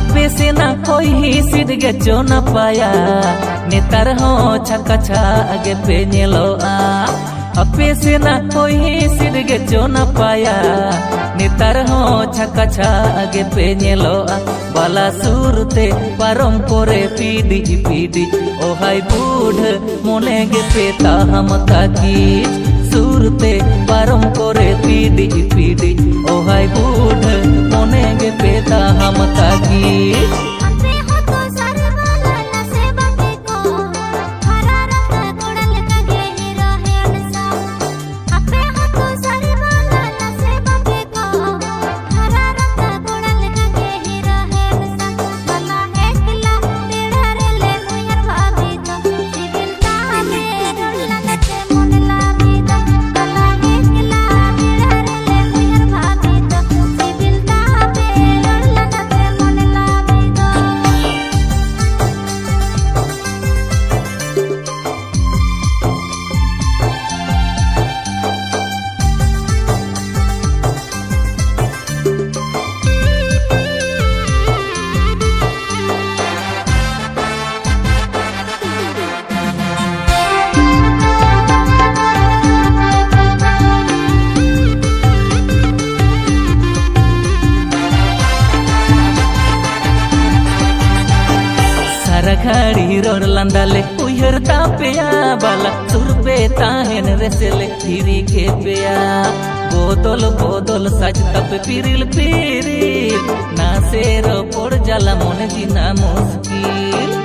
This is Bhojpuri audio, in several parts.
ape sena hoi hisid ge chona paya netar ho chaka ge pe nyeloa ape sena hoi hisid ge chona paya netar ho chaka ge pe nyeloa bala surte parom kore pidi pidi o hai budh mone ge pe taham taki surte parom kore pidi pidi o hai budh mone ge pe taham taki घड़ी रोड लंदाले उयर तापेया बाला सुरपे ताहेन रेसेले धीरी के पेया बोतल बोतल सच तप पिरिल पिरिल ना सेरो पोड़ जाला मोने जीना मुश्किल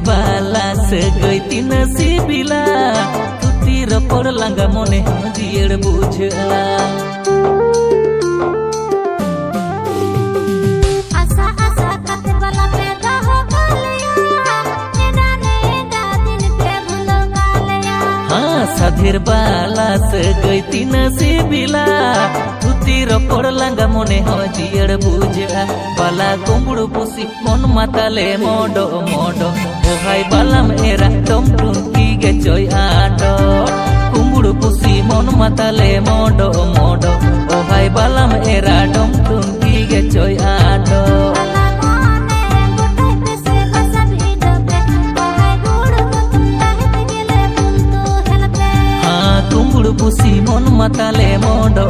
बाला से गई तीन सिबिला तू तीर पड़ लंगा मोने जियर बुझला आशा आशा कते बाला पे हो गालिया एडा ने एडा दिन पे भूलो गालिया हां साधेर बाला से गई तीन सिबिला तू तीर पड़ लंगा मोने जियर बुझला बाला कुंबड़ू पुसी मन माताले मोडो मोडो ओहाई बालाम एरा टम टुनकी गे चोय आडो कुंबड़ू पुसी मन माताले मोडो मोडो ओहाई बालाम एरा टम टुनकी गे चोय आडो हाँ कुंबड़ू पुसी मन माताले मोडो